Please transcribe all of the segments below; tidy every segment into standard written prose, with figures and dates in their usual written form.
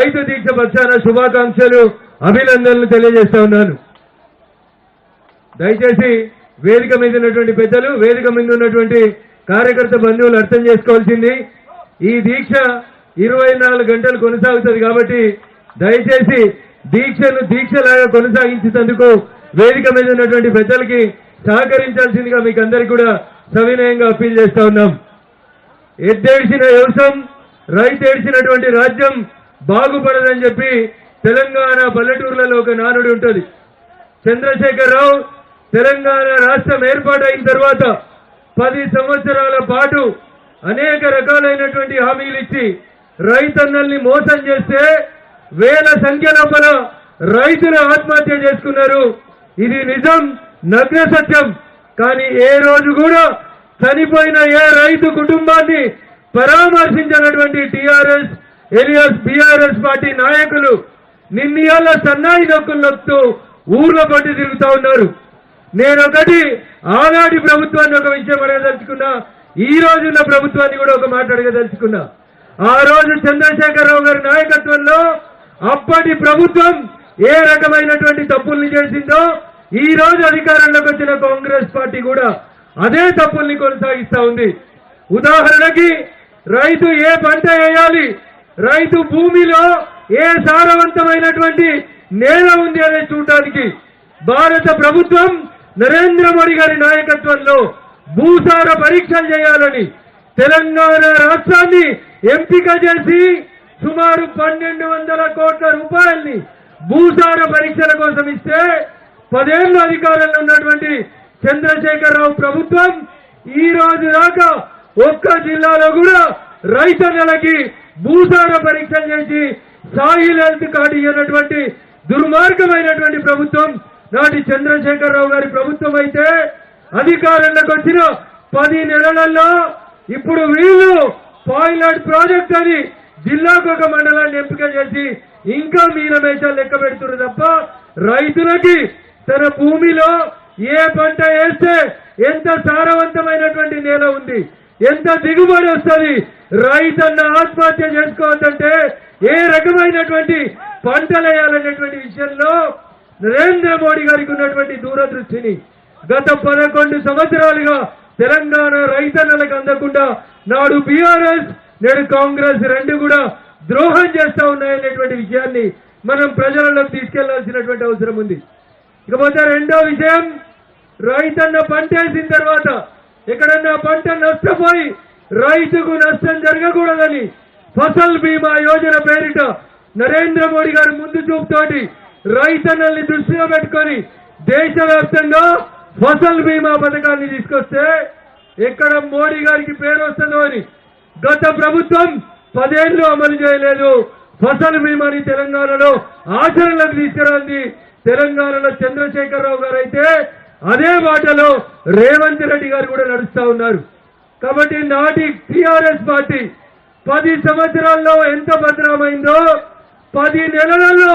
రైతు దీక్ష పక్షాన శుభాకాంక్షలు అభినందనలు తెలియజేస్తా ఉన్నాను. దయచేసి వేదిక మీద ఉన్నటువంటి పెద్దలు, వేదిక మీద ఉన్నటువంటి కార్యకర్త బంధువులు అర్థం చేసుకోవాల్సింది, ఈ దీక్ష 24 గంటలు కొనసాగుతుంది కాబట్టి దయచేసి దీక్షను దీక్షలాగా కొనసాగించేందుకు వేదిక మీద ఉన్నటువంటి పెద్దలకి సహకరించాల్సిందిగా మీకు అందరికీ కూడా సవినయంగా అప్పీల్ చేస్తా ఉన్నాం. ఎద్దేడ్చిన వ్యవసాయం, రైతు ఏడ్చినటువంటి రాజ్యం బాగుపడదని చెప్పి తెలంగాణ పల్లెటూర్లలో ఒక నానుడి ఉంటుంది. చంద్రశేఖరరావు తెలంగాణ రాష్ట్రం ఏర్పాటైన తర్వాత 10 సంవత్సరాల పాటు అనేక రకాలైనటువంటి హామీలు ఇచ్చి రైతన్నల్ని మోసం చేస్తే వేల సంఖ్య లోపల రైతులు ఆత్మహత్య చేసుకున్నారు. ఇది నిజం, నగ్న సత్యం. కానీ ఏ రోజు కూడా చనిపోయిన ఏ రైతు కుటుంబాన్ని పరామర్శించినటువంటి టీఆర్ఎస్ ఎలియాస్ బీఆర్ఎస్ పార్టీ నాయకులు నిన్నయాల సన్నాయి నొక్కులు నొక్కుతూ ఊర్లో పట్టి తిరుగుతా ఉన్నారు. నేనొకటి ఆనాటి ప్రభుత్వాన్ని ఒక విషయం అడగదలుచుకున్నా, ఈ రోజున్న ప్రభుత్వాన్ని కూడా ఒక మాట అడగదలుచుకున్నా. ఆ రోజు చంద్రశేఖరరావు గారి నాయకత్వంలో అప్పటి ప్రభుత్వం ఏ రకమైనటువంటి తప్పుల్ని చేసిందో ఈ రోజు అధికారంలోకి వచ్చిన కాంగ్రెస్ పార్టీ కూడా అదే తప్పుల్ని కొనసాగిస్తా ఉంది. ఉదాహరణకి రైతు ఏ పంట వేయాలి, రైతు భూమిలో ఏ సారవంతమైనటువంటి నేల ఉంది అనేది చూడడానికి భారత ప్రభుత్వం నరేంద్ర మోడీ గారి నాయకత్వంలో భూసార పరీక్షలు చేయాలని తెలంగాణ రాష్ట్రాన్ని ఎంపిక చేసి సుమారు 1200 కోట్ల రూపాయల్ని భూసార పరీక్షల కోసం ఇస్తే 10 ఏళ్ల అధికారంలో ఉన్నటువంటి చంద్రశేఖరరావు ప్రభుత్వం ఈ రోజు దాకా ఒక్క జిల్లాలో కూడా రైతన్నలకి భూసార పరీక్షలు చేసి సాయిల్ హెల్త్ కార్డు ఇవ్వనటువంటి దుర్మార్గమైనటువంటి ప్రభుత్వం నాటి చంద్రశేఖరరావు గారి ప్రభుత్వం అయితే అధికారంలోకి వచ్చిన 10 నెలలలో ఇప్పుడు వీళ్ళు పైలట్ ప్రాజెక్ట్ అని జిల్లాకు ఒక మండలాన్ని ఎంపిక చేసి ఇంకా మీనమేషాలు లెక్క పెడుతున్నారు తప్ప రైతులకి తన భూమిలో ఏ పంట వేస్తే ఎంత సారవంతమైనటువంటి నేల ఉంది, ఎంత దిగుబడి వస్తుంది, రైతన్న ఆత్మహత్య చేసుకోవద్దంటే ఏ రకమైనటువంటి పంటలు వేయాలనేటువంటి విషయంలో నరేంద్ర మోడీ గారికి ఉన్నటువంటి దూరదృష్టిని గత 11 సంవత్సరాలుగా తెలంగాణ రైతన్నలకు అందకుండా నాడు బీఆర్ఎస్ నేడు కాంగ్రెస్ రెండు కూడా ద్రోహం చేస్తా ఉన్నాయనేటువంటి విషయాన్ని మనం ప్రజలలోకి తీసుకెళ్లాల్సినటువంటి అవసరం ఉంది. ఇకపోతే రెండో విషయం, రైతన్న పంట వేసిన తర్వాత ఎక్కడన్నా పంట నష్టపోయి రైతుకు నష్టం జరగకూడదని ఫసల్ బీమా యోజన పేరిట నరేంద్ర మోడీ గారి ముందు చూపుతోటి రైతన్నల్ని దృష్టిలో పెట్టుకొని దేశవ్యాప్తంగా ఫసల్ బీమా పథకాన్ని తీసుకొస్తే ఎక్కడ మోడీ గారికి పేరు వస్తుందో అని గత ప్రభుత్వం 10 ఏళ్లు అమలు చేయలేదు. ఫసల్ బీమాని తెలంగాణలో ఆచరణలోకి తీసుకురాంది తెలంగాణలో చంద్రశేఖరరావు గారు అయితే అదే బాటలో రేవంత్ రెడ్డి గారు కూడా నడుస్తా ఉన్నారు. కాబట్టి నాటి టీఆర్ఎస్ పార్టీ 10 సంవత్సరాల్లో ఎంత బదనామైందో 10 నెలలలో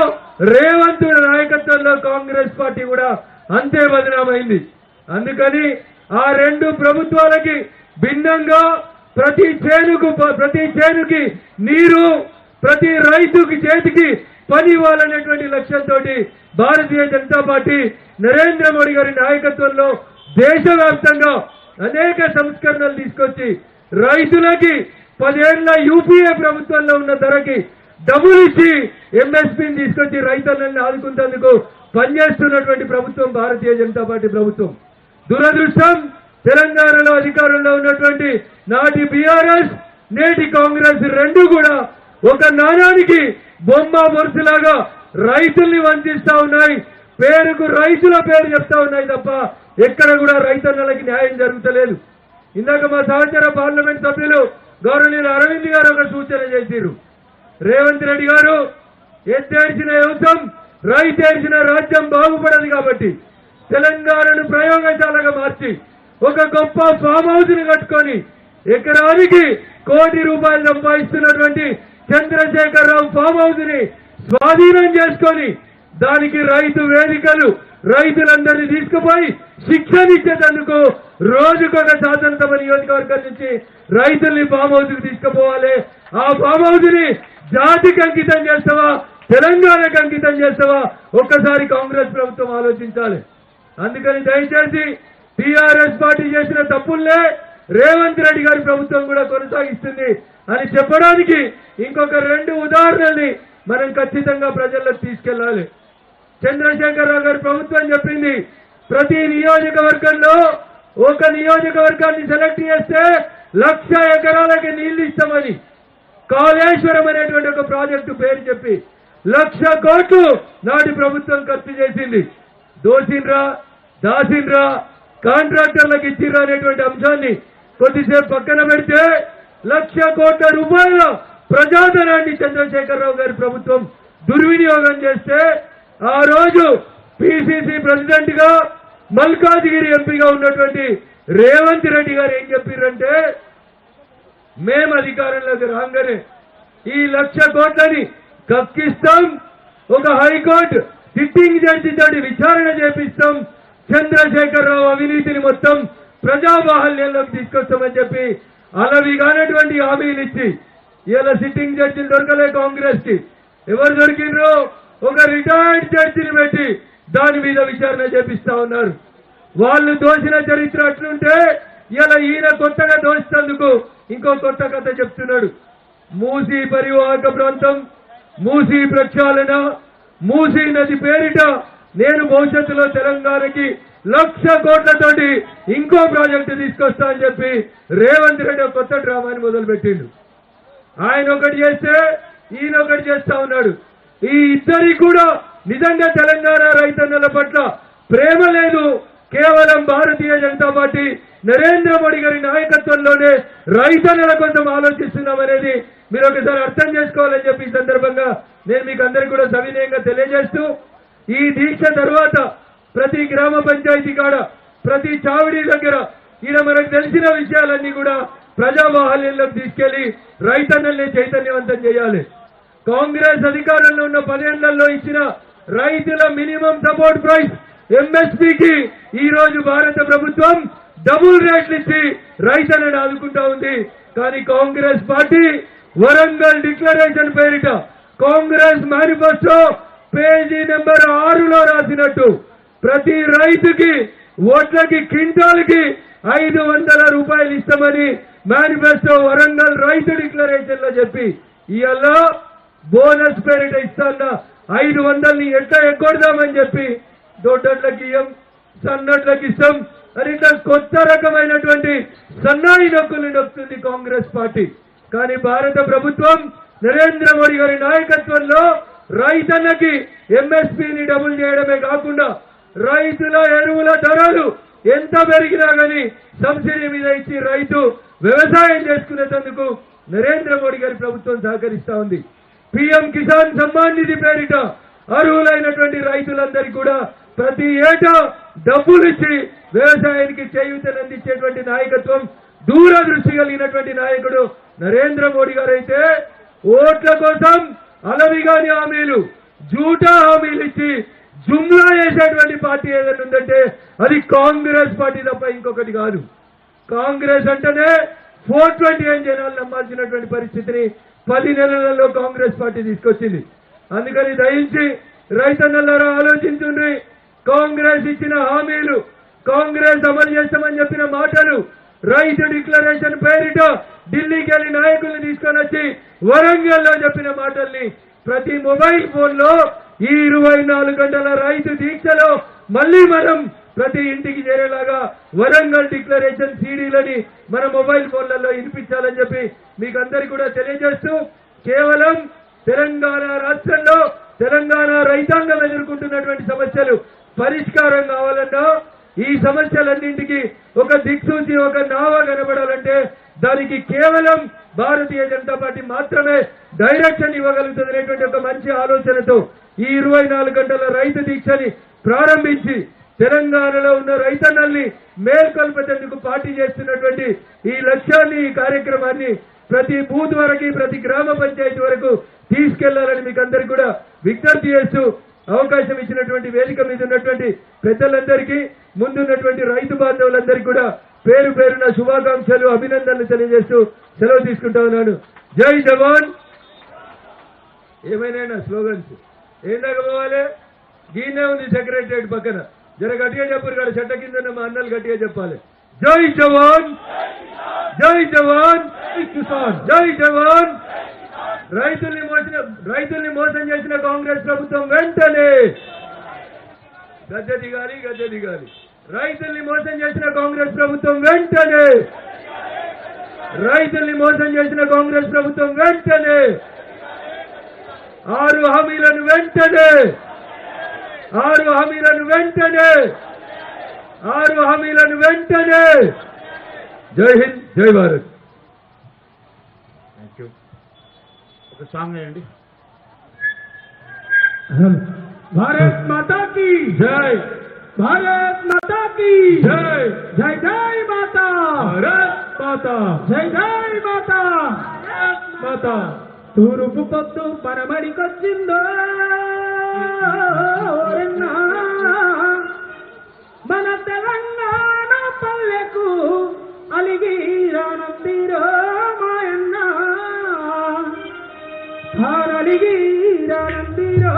రేవంత్ నాయకత్వంలో కాంగ్రెస్ పార్టీ కూడా అంతే బదనామైంది. అందుకని ఆ రెండు ప్రభుత్వాలకి భిన్నంగా ప్రతి చేనుకి నీరు, ప్రతి రైతుకి చేతికి పని ఇవ్వాలనేటువంటి లక్ష్యంతో భారతీయ జనతా పార్టీ నరేంద్ర మోడీ గారి నాయకత్వంలో దేశవ్యాప్తంగా అనేక సంస్కరణలు తీసుకొచ్చి రైతులకి 10 ఏళ్ల యూపీఏ ప్రభుత్వంలో ఉన్న ధరకి డబ్బులు ఇచ్చి ఎంఎస్పీని తీసుకొచ్చి రైతులను ఆదుకునేందుకు పనిచేస్తున్నటువంటి ప్రభుత్వం భారతీయ జనతా పార్టీ ప్రభుత్వం. దురదృష్టం, తెలంగాణలో అధికారంలో ఉన్నటువంటి నాటి బీఆర్ఎస్ నేటి కాంగ్రెస్ రెండు కూడా ఒక నాణానికి బొమ్మ బొరుసులాగా రైతుల్ని వంచిస్తా ఉన్నాయి. పేరుకు రైతుల పేరు చెప్తా ఉన్నాయి తప్ప ఎక్కడ కూడా రైతన్నలకి న్యాయం జరుగుతలేదు. ఇందాక మా సహచర పార్లమెంట్ సభ్యులు గౌరవనీయులు అరవింద్ గారు ఒక సూచన చేసిరు. రేవంత్ రెడ్డి గారు ఎత్తేడ్చిన వ్యవసాయం, రైతేడ్చిన రాజ్యం బాగుపడదు కాబట్టి తెలంగాణను ప్రయోగశాలగా మార్చి ఒక గొప్ప ఫామ్ హౌస్ ని కట్టుకొని ఎకరానికి ₹1 కోటి సంపాదిస్తున్నటువంటి చంద్రశేఖరరావు ఫామ్ హౌస్ ని స్వాధీనం చేసుకొని దానికి రైతు వేదికలు, రైతులందరినీ తీసుకుపోయి శిక్షణ ఇచ్చేందుకు రోజుకొక శాసనసభ నియోజకవర్గం నుంచి రైతుల్ని ఫామ్ హౌస్ కి తీసుకుపోవాలి. ఆ ఫామ్ హౌస్ ని జాతికి అంకితం చేస్తావా, తెలంగాణకు అంకితం చేస్తావా? ఒక్కసారి కాంగ్రెస్ ప్రభుత్వం ఆలోచించాలి. అందుకని దయచేసి టీఆర్ఎస్ పార్టీ చేసిన తప్పుల్నే రేవంత్ రెడ్డి గారి ప్రభుత్వం కూడా కొనసాగిస్తుంది అని చెప్పడానికి ఇంకొక 2 ఉదాహరణల్ని మనం ఖచ్చితంగా ప్రజల్లోకి తీసుకెళ్లాలి. చంద్రశేఖరరావు గారి ప్రభుత్వం చెప్పింది ప్రతి నియోజకవర్గంలో ఒక నియోజకవర్గాన్ని సెలెక్ట్ చేస్తే 1,00,000 ఎకరాలకి నీళ్లు ఇస్తామని కాళేశ్వరం అనేటువంటి ఒక ప్రాజెక్టు పేరు చెప్పి 1,00,000 కోట్లు నాటి ప్రభుత్వం ఖర్చు చేసింది. దోసిండ్రా, దాసిండ్రా, కాంట్రాక్టర్లకు ఇచ్చిర్రా అనేటువంటి అంశాన్ని కొద్దిసేపు పక్కన పెడితే 1,00,000 కోట్ల రూపాయల ప్రజాధనాన్ని చంద్రశేఖరరావు గారి ప్రభుత్వం దుర్వినియోగం చేస్తే ఆ రోజు పిసిసి ప్రెసిడెంట్ గా మల్కాజిగిరి ఎంపీగా ఉన్నటువంటి రేవంత్ రెడ్డి గారు ఏం చెప్పారంటే మేము అధికారంలోకి రాగానే ఈ 1,00,000 కోట్లని కక్కిస్తాం, ఒక హైకోర్టు సిట్టింగ్ జడ్జి తోటి విచారణ చేపిస్తాం, చంద్రశేఖరరావు అవినీతిని మొత్తం ప్రజాబాహల్యంలోకి తీసుకొస్తామని చెప్పి అలవిగానటువంటి హామీలు ఇచ్చి ఇలా సిట్టింగ్ జడ్జిలు దొరకలే కాంగ్రెస్ కి. ఎవరు దొరికిండ్రో ఒక రిటైర్డ్ జడ్జిని పెట్టి దాని మీద విచారణ చేపిస్తా ఉన్నారు. వాళ్ళు దోషిన చరిత్ర అట్లుంటే ఇలా ఈయన కొత్తగా దోషినందుకు ఇంకో కొత్త కథ చెప్తున్నాడు. మూసీ పరివాహక ప్రాంతం, మూసీ ప్రక్షాళన, మూసీ నది పేరిట నేను భవిష్యత్తులో తెలంగాణకి 1,00,000 కోట్లతోటి ఇంకో ప్రాజెక్టు తీసుకొస్తా అని చెప్పి రేవంత్ రెడ్డి కొత్త డ్రామాని మొదలుపెట్టిండు. ఆయన ఒకటి చేస్తే ఈయన ఒకటి చేస్తా ఉన్నాడు. ఈ ఇద్దరికి కూడా నిజంగా తెలంగాణ రైతన్నల పట్ల ప్రేమ లేదు. కేవలం భారతీయ జనతా పార్టీ నరేంద్ర మోడీ గారి నాయకత్వంలోనే రైతన్నల కోసం ఆలోచిస్తున్నామనేది మీరు ఒకసారి అర్థం చేసుకోవాలని చెప్పి ఈ సందర్భంగా నేను మీకు అందరికీ కూడా సవినయంగా తెలియజేస్తూ, ఈ దీక్ష తర్వాత ప్రతి గ్రామ పంచాయతీ కాడ, ప్రతి చావిడి దగ్గర ఈయన మనకు తెలిసిన విషయాలన్నీ కూడా ప్రజాబాహల్యంలోకి తీసుకెళ్లి రైతన్నల్ని చైతన్యవంతం చేయాలి. కాంగ్రెస్ అధికారంలో ఉన్న 10 ఏళ్లలో ఇచ్చిన రైతుల మినిమం సపోర్ట్ ప్రైస్ ఎంఎస్పీకి ఈ రోజు భారత ప్రభుత్వం డబుల్ రేట్లు ఇచ్చి రైతులను ఆదుకుంటా ఉంది. కానీ కాంగ్రెస్ పార్టీ వరంగల్ డిక్లరేషన్ పేరిట కాంగ్రెస్ మేనిఫెస్టో పేజీ నెంబర్ 6లో రాసినట్టు ప్రతి రైతుకి ఓట్లకి క్వింటాల్కి 500 రూపాయలు ఇస్తామని మేనిఫెస్టో వరంగల్ రైతు డిక్లరేషన్ లో చెప్పి ఇవాళ బోనస్ పేరిట ఇస్తాన్న 500ని ఎట్లా ఎగ్గొడదామని చెప్పి దొడ్డట్లకి ఇయ్యం, సన్నట్లకి ఇస్తాం అని ఇట్లా కొత్త రకమైనటువంటి సన్నాయి నొక్కులు నొక్కుతుంది కాంగ్రెస్ పార్టీ. కానీ భారత ప్రభుత్వం నరేంద్ర మోడీ గారి నాయకత్వంలో రైతన్నకి ఎంఎస్పీని డబుల్ చేయడమే కాకుండా రైతుల ఎరువుల ధరలు ఎంత పెరిగినా గానీ సబ్సిడీ మీద ఇచ్చి రైతు వ్యవసాయం చేసుకునేందుకు నరేంద్ర మోడీ గారి ప్రభుత్వం సహకరిస్తా ఉంది. పీఎం కిసాన్ సమ్మాన్ నిధి పేరిట అర్హులైనటువంటి రైతులందరికీ కూడా ప్రతి ఏటా డబ్బులు ఇచ్చి వ్యవసాయానికి చేయూతనందించేటువంటి నాయకత్వం, దూరదృష్టి కలిగినటువంటి నాయకుడు నరేంద్ర మోడీ గారు అయితే ఓట్ల కోసం అలవిగాని హామీలు, జూటా హామీలు ఇచ్చి జుమ్లా చేసేటువంటి పార్టీ ఏదైనా ఉందంటే అది కాంగ్రెస్ పార్టీ తప్ప ఇంకొకటి కాదు. కాంగ్రెస్ అంటేనే 420 జనాలు నమ్మాల్సినటువంటి పరిస్థితిని 10 నెలలలో కాంగ్రెస్ పార్టీ తీసుకొచ్చింది. అందుకని దయించి రైతన్నలారా ఆలోచించుండ్రి. కాంగ్రెస్ ఇచ్చిన హామీలు, కాంగ్రెస్ అమలు చేస్తామని చెప్పిన మాటలు, రైతు డిక్లరేషన్ పేరిట ఢిల్లీకి వెళ్లి నాయకుల్ని తీసుకొని వచ్చి వరంగల్లో చెప్పిన మాటల్ని ప్రతి మొబైల్ ఫోన్ లో ఈ 24 గంటల రైతు దీక్షలో మళ్ళీ మనం ప్రతి ఇంటికి చేరేలాగా వరంగల్ డిక్లరేషన్ సీడీలని మన మొబైల్ ఫోన్లలో వినిపించాలని చెప్పి మీకు అందరికీ కూడా తెలియజేస్తూ, కేవలం తెలంగాణ రాష్ట్రంలో తెలంగాణ రైతాంగం ఎదుర్కొంటున్నటువంటి సమస్యలు పరిష్కారం కావాలన్నా, ఈ సమస్యలన్నింటికి ఒక దిక్సూచి, ఒక నావ కనబడాలంటే దానికి కేవలం భారతీయ జనతా పార్టీ మాత్రమే డైరెక్షన్ ఇవ్వగలుగుతుంది అనేటువంటి ఒక మంచి ఆలోచనతో ఈ 24 గంటల రైతు దీక్షని ప్రారంభించి తెలంగాణలో ఉన్న రైతన్నల్ని మేల్కొల్పేందుకు పార్టీ చేస్తున్నటువంటి ఈ లక్ష్యాన్ని, ఈ కార్యక్రమాన్ని ప్రతి బూత్ వరకు, ప్రతి గ్రామ పంచాయతీ వరకు తీసుకెళ్లాలని మీకు అందరికీ కూడా విజ్ఞప్తి చేస్తూ, అవకాశం ఇచ్చినటువంటి వేదిక మీద ఉన్నటువంటి పెద్దలందరికీ, ముందున్నటువంటి రైతు బాంధవులందరికీ కూడా పేరు పేరున శుభాకాంక్షలు, అభినందనలు తెలియజేస్తూ సెలవు తీసుకుంటా ఉన్నాను. జై జవాన్, ఏమైనా స్లోగన్స్ ఏం దాకా పోవాలి? గీనే ఉంది సెక్రటరియట్ పక్కన. జర గట్టిగా చెప్పారు కదా, చెట్ట కింద ఉన్న మా అన్నలు గట్టిగా చెప్పాలి. జై జవాన్, జై జవాన్, జై జవాన్. రైతుల్ని మోసం చేసిన కాంగ్రెస్ ప్రభుత్వం వెంటనే గద్దె దిగాలి. రైతుల్ని మోసం చేసిన కాంగ్రెస్ ప్రభుత్వం వెంటనే, రైతుల్ని మోసం చేసిన కాంగ్రెస్ ప్రభుత్వం వెంటనే 6 హామీలను వెంటనే 6 హామీలను వెంటనే. జై హింద్, జై భారత్. Thank you. ఒక సాంగ్ వేయండి. भारत माता की జై, भारत माता की జై, जय जय माता, భారత్ మాతా, जय जय माता. భారత్ మాతా. తూర్పు పొద్దు పరమడికొచ్చిందో ఓరన్నా, మన తెలంగాణ పల్లెకు అలిగి రానందిరో మాయన్న, అలిగి రానందిరో